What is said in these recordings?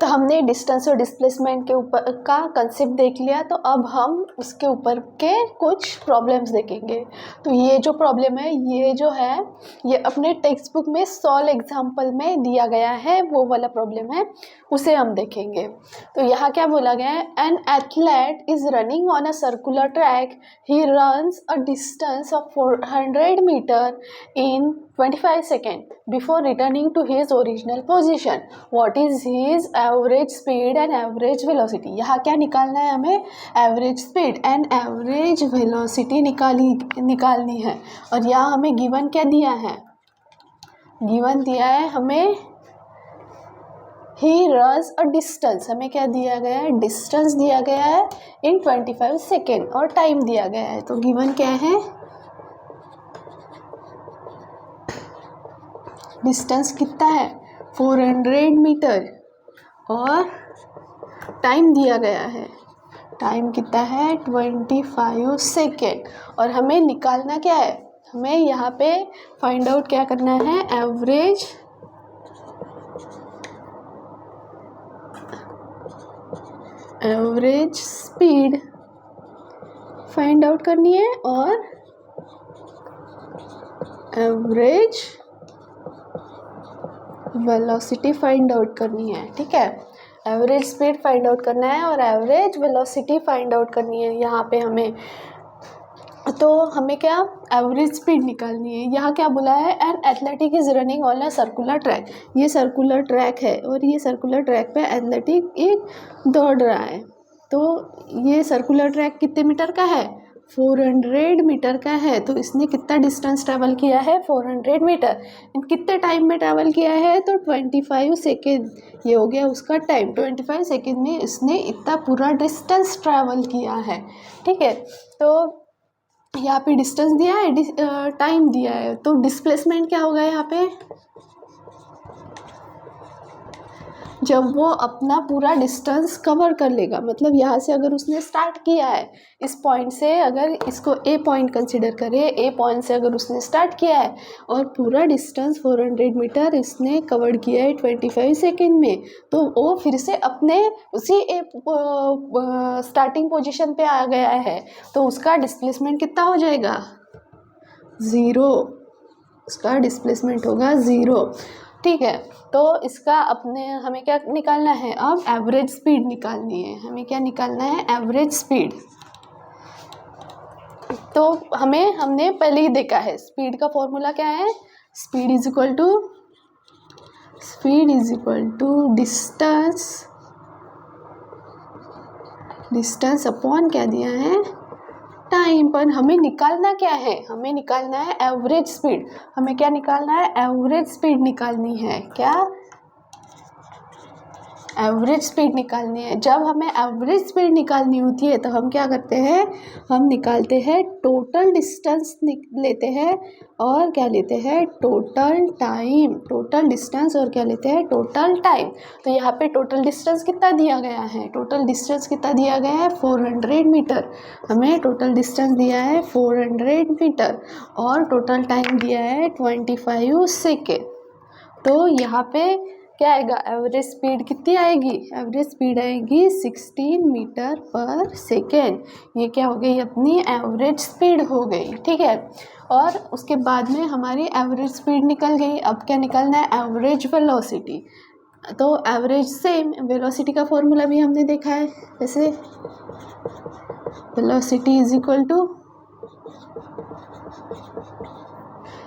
तो हमने डिस्टेंस और डिस्प्लेसमेंट के ऊपर का कंसेप्ट देख लिया, तो अब हम उसके ऊपर के कुछ प्रॉब्लम्स देखेंगे। तो ये जो प्रॉब्लम है, ये जो है ये अपने टेक्स्ट बुक में सॉल्व एग्जाम्पल में दिया गया है, वो वाला प्रॉब्लम है, उसे हम देखेंगे। तो यहाँ क्या बोला गया है, an athlete is running on a circular track, he runs a distance of 400 meter in 25 seconds before returning to his original position. What is his average speed and average velocity? यहाँ क्या निकालना है हमें, average speed and average velocity निकालनी है। और यहाँ हमें गिवन क्या दिया है, गिवन दिया है हमें he runs a distance, हमें क्या दिया गया है, डिस्टेंस दिया गया है इन 25 सेकेंड और टाइम दिया गया है। तो गिवन क्या है, डिस्टेंस कितना है 400 मीटर और टाइम दिया गया है, टाइम कितना है 25 सेकेंड। और हमें निकालना क्या है, हमें यहाँ पे फाइंड आउट क्या करना है, एवरेज स्पीड फाइंड आउट करनी है और एवरेज वेलोसिटी फाइंड आउट करनी है। ठीक है, एवरेज स्पीड फाइंड आउट करना है और एवरेज वेलोसिटी फाइंड आउट करनी है यहाँ पे हमें। तो हमें क्या, एवरेज स्पीड निकालनी है। यहाँ क्या बोला है, an athletic is running on a circular track, ये सर्कुलर ट्रैक है और ये सर्कुलर ट्रैक पे एथलेटिक एक दौड़ रहा है। तो ये सर्कुलर ट्रैक कितने मीटर का है, 400 मीटर का है। तो इसने कितना डिस्टेंस ट्रैवल किया है, 400 मीटर। कितने टाइम में ट्रैवल किया है, तो 25 सेकेंड, ये हो गया उसका टाइम। 25 सेकेंड में इसने इतना पूरा डिस्टेंस ट्रैवल किया है। ठीक है, तो यहाँ पे डिस्टेंस दिया है, टाइम दिया है, तो डिस्प्लेसमेंट क्या होगा यहाँ पे, जब वो अपना पूरा डिस्टेंस कवर कर लेगा। मतलब यहाँ से अगर उसने स्टार्ट किया है इस पॉइंट से, अगर इसको ए पॉइंट कंसिडर करें, ए पॉइंट से अगर उसने स्टार्ट किया है और पूरा डिस्टेंस 400 मीटर इसने कवर किया है 25 सेकेंड में, तो वो फिर से अपने उसी ए स्टार्टिंग पोजीशन पे आ गया है। तो उसका डिस्प्लेसमेंट कितना हो जाएगा, 0, उसका डिस्प्लेसमेंट होगा 0। ठीक है, तो इसका अपने हमें क्या निकालना है, अब एवरेज स्पीड निकालनी है। हमें क्या निकालना है, एवरेज स्पीड। तो हमने पहले ही देखा है, स्पीड का फॉर्मूला क्या है, speed is equal to distance upon क्या दिया है, टाइम। पर हमें निकालना क्या है, हमें निकालना है एवरेज स्पीड। हमें क्या निकालना है, एवरेज स्पीड निकालनी है। क्या, एवरेज स्पीड निकालनी है। जब हमें एवरेज स्पीड निकालनी होती है तो हम क्या करते हैं, हम निकालते हैं टोटल डिस्टेंस लेते हैं और क्या लेते हैं, टोटल टाइम। टोटल डिस्टेंस और क्या लेते हैं, टोटल टाइम। तो यहाँ पे टोटल डिस्टेंस कितना दिया गया है, टोटल डिस्टेंस कितना दिया गया है, 400 मीटर। हमें टोटल डिस्टेंस दिया है 400 मीटर और टोटल टाइम दिया है 25 सेकेंड। तो यहाँ पे क्या आएगा, एवरेज स्पीड कितनी आएगी, एवरेज स्पीड आएगी 16 मीटर पर सेकेंड। ये क्या हो गई, अपनी एवरेज स्पीड हो गई। ठीक है, और उसके बाद में हमारी एवरेज स्पीड निकल गई। अब क्या निकलना है, एवरेज वेलोसिटी। तो एवरेज सेम, वेलोसिटी का फॉर्मूला भी हमने देखा है, जैसे वेलोसिटी इज इक्वल टू,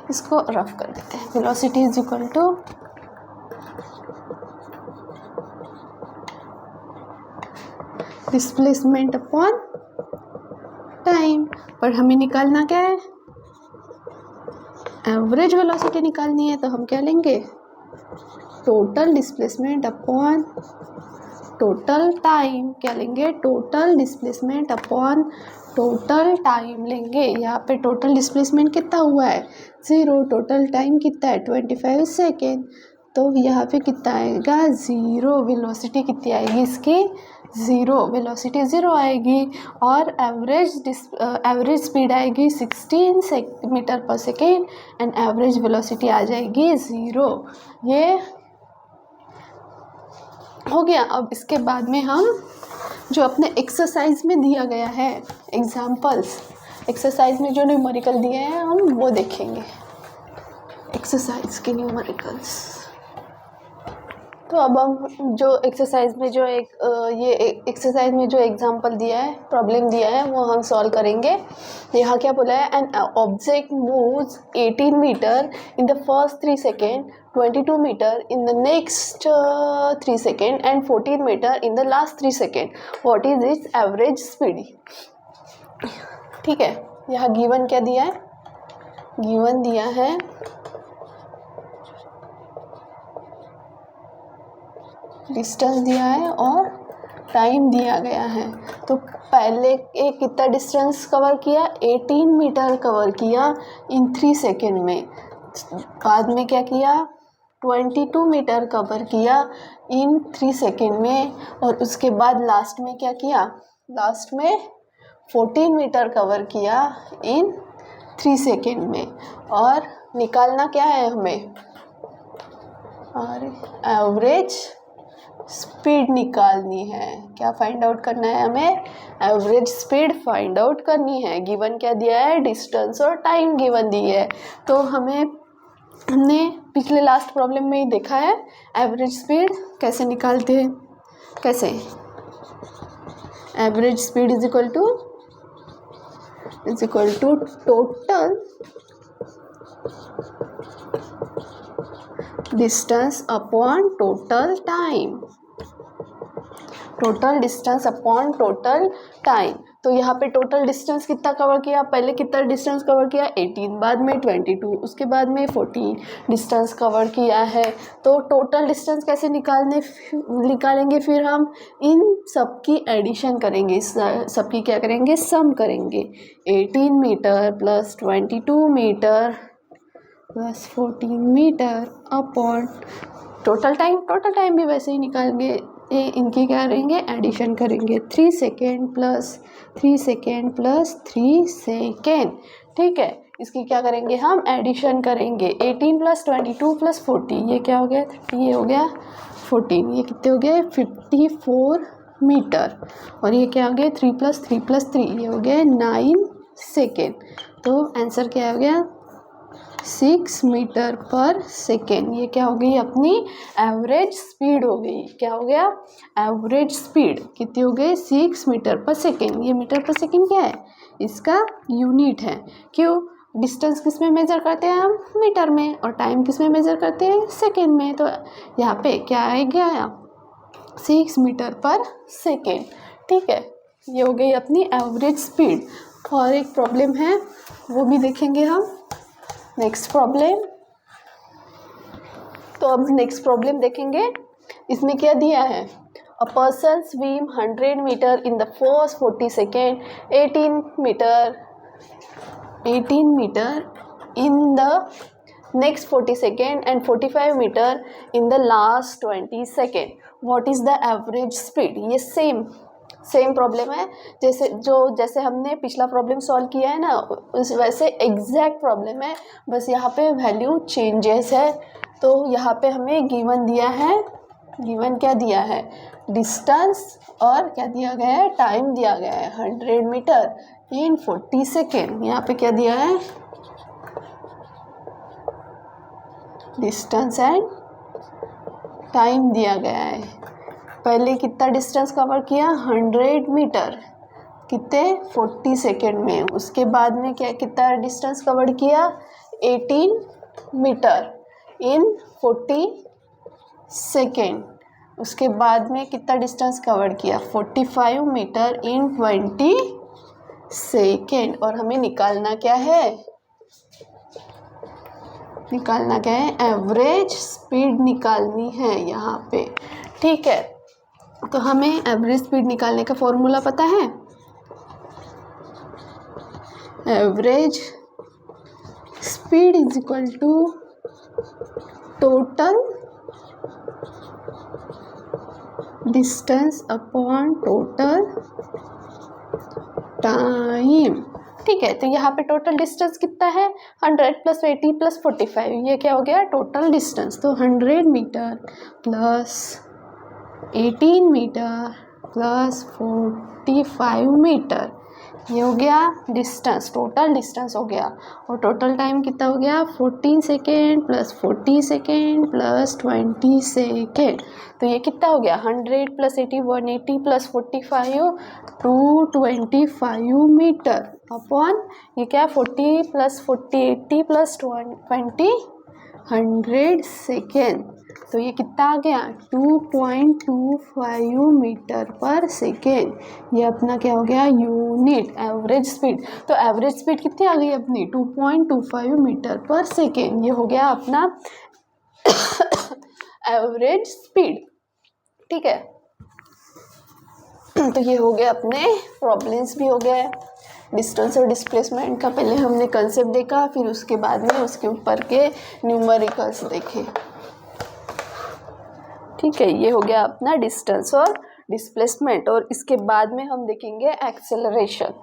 इसको रफ कर देते हैं, velocity is equal to displacement upon time. पर हमें निकालना क्या है, एवरेज वेलोसिटी निकालनी है। तो हम क्या लेंगे, total displacement upon total time. क्या लेंगे, total displacement upon total time लेंगे। यहाँ पे टोटल डिस्प्लेसमेंट कितना हुआ है, 0। टोटल टाइम कितना है, 25 सेकेंड। तो यहाँ पे कितना आएगा, 0। वेलोसिटी कितनी आएगी इसकी, 0। वेलोसिटी 0 आएगी और एवरेज स्पीड आएगी 16 मीटर पर सेकेंड एंड एवरेज वेलोसिटी आ जाएगी 0। ये हो गया। अब इसके बाद में हम जो अपने एक्सरसाइज में दिया गया है एग्जाम्पल्स, एक्सरसाइज में जो न्यूमेरिकल दिए हैं हम वो देखेंगे, एक्सरसाइज के न्यूमेरिकल्स। तो अब हम जो एक्सरसाइज में जो ये एक्सरसाइज में जो एग्जांपल दिया है, प्रॉब्लम दिया है, वो हम सॉल्व करेंगे। यहाँ क्या बोला है, an object moves 18 meter in the first 3 second, 22 meter in the next 3 second and 14 meter in the last 3 second. What is its average speed. ठीक है, यहाँ गिवन क्या दिया है, गिवन दिया है डिस्टेंस दिया है और टाइम दिया गया है। तो पहले एक कितना डिस्टेंस कवर किया, 18 मीटर कवर किया इन 3 सेकेंड में। बाद में क्या किया, 22 मीटर कवर किया इन 3 सेकेंड में। और उसके बाद लास्ट में क्या किया, लास्ट में 14 मीटर कवर किया इन 3 सेकेंड में। और निकालना क्या है हमें, और एवरेज स्पीड निकालनी है। क्या फाइंड आउट करना है हमें, एवरेज स्पीड फाइंड आउट करनी है। गिवन क्या दिया है, डिस्टेंस और टाइम गिवन दी है। तो हमने पिछले लास्ट प्रॉब्लम में ही देखा है एवरेज स्पीड कैसे निकालते हैं। कैसे, average speed is equal to total distance upon total time, total distance upon total time. तो यहाँ पे टोटल डिस्टेंस कितना कवर किया, पहले कितना डिस्टेंस कवर किया, 18, बाद में 22, उसके बाद में 14 डिस्टेंस कवर किया है। तो टोटल डिस्टेंस कैसे निकालेंगे, फिर हम इन सब की एडिशन करेंगे, सबकी क्या करेंगे, सम करेंगे। 18 metre plus 22 meter plus 14 meter upon total time भी वैसे ही निकालेंगे, इनकी क्या करेंगे, एडिशन करेंगे। 3 second plus 3 second plus 3 second. ठीक है, इसकी क्या करेंगे, हम एडिशन करेंगे। 18 प्लस 22 प्लस 40, ये क्या हो गया, 30, ये हो गया 14, ये कितने हो गए, 54 मीटर। और ये क्या हो गया, 3 प्लस 3 प्लस 3, ये हो गया 9 सेकेंड। तो आंसर क्या हो गया, 6 मीटर पर सेकेंड। ये क्या हो गई, अपनी एवरेज स्पीड हो गई। क्या हो गया, एवरेज स्पीड कितनी हो गई, 6 मीटर पर सेकेंड। ये मीटर पर सेकेंड क्या है, इसका यूनिट है। क्यों, डिस्टेंस किस में मेज़र करते हैं हम, मीटर में, और टाइम किस में मेज़र करते हैं, सेकेंड में। तो यहाँ पे क्या आएगा, 6 मीटर पर सेकेंड। ठीक है, ये हो गई अपनी एवरेज स्पीड। और एक प्रॉब्लम है वो भी देखेंगे हम, नेक्स्ट प्रॉब्लम। तो अब नेक्स्ट प्रॉब्लम देखेंगे, इसमें क्या दिया है, a person swim 100 meter in the first 40 second, 18 meter in the next 40 second and 45 meter in the last 20 second. What is the average speed. ये सेम प्रॉब्लम है जैसे हमने पिछला प्रॉब्लम सॉल्व किया है ना, उस वैसे एग्जैक्ट प्रॉब्लम है, बस यहाँ पे वैल्यू चेंजेस है। तो यहाँ पे हमें गिवन दिया है, गिवन क्या दिया है, डिस्टेंस, और क्या दिया गया है, टाइम दिया गया है 100 मीटर इन 40 सेकेंड। यहाँ पे क्या दिया है, डिस्टेंस एंड टाइम दिया गया है। पहले कितना डिस्टेंस कवर किया, 100 मीटर, कितने, 40 सेकेंड में। उसके बाद में क्या, कितना डिस्टेंस कवर किया, 18 मीटर इन 40 सेकेंड। उसके बाद में कितना डिस्टेंस कवर किया, 45 मीटर इन 20 सेकेंड। और हमें निकालना क्या है, एवरेज स्पीड निकालनी है यहाँ पे। ठीक है, तो हमें एवरेज स्पीड निकालने का फॉर्मूला पता है, average speed is equal to total distance upon total time. ठीक है, तो यहाँ पे टोटल डिस्टेंस कितना है, 100 प्लस 80 प्लस 45, ये क्या हो गया, टोटल डिस्टेंस। तो 100 metre plus 18 metre plus 45 metre, ये हो गया डिस्टेंस, टोटल डिस्टेंस हो गया। और टोटल टाइम कितना हो गया 14 second plus 40 second plus 20 second. तो ये कितना हो गया 100 प्लस 80 180 प्लस 45 225 मीटर अपॉन ये क्या 40 प्लस 40 80 प्लस 20 100 सेकेंड। तो ये कितना आ गया 2.25 मीटर पर सेकेंड। ये अपना क्या हो गया यूनिट एवरेज स्पीड। तो एवरेज स्पीड कितनी आ गई अपनी 2.25 मीटर पर सेकेंड। ये हो गया अपना एवरेज स्पीड। ठीक है, तो ये हो गया अपने प्रॉब्लम्स भी हो गए। डिस्टेंस और डिस्प्लेसमेंट का पहले हमने कंसेप्ट देखा, फिर उसके बाद में उसके ऊपर के न्यूमेरिकल्स देखे। ठीक है, ये हो गया अपना डिस्टेंस और डिस्प्लेसमेंट। और इसके बाद में हम देखेंगे एक्सेलरेशन।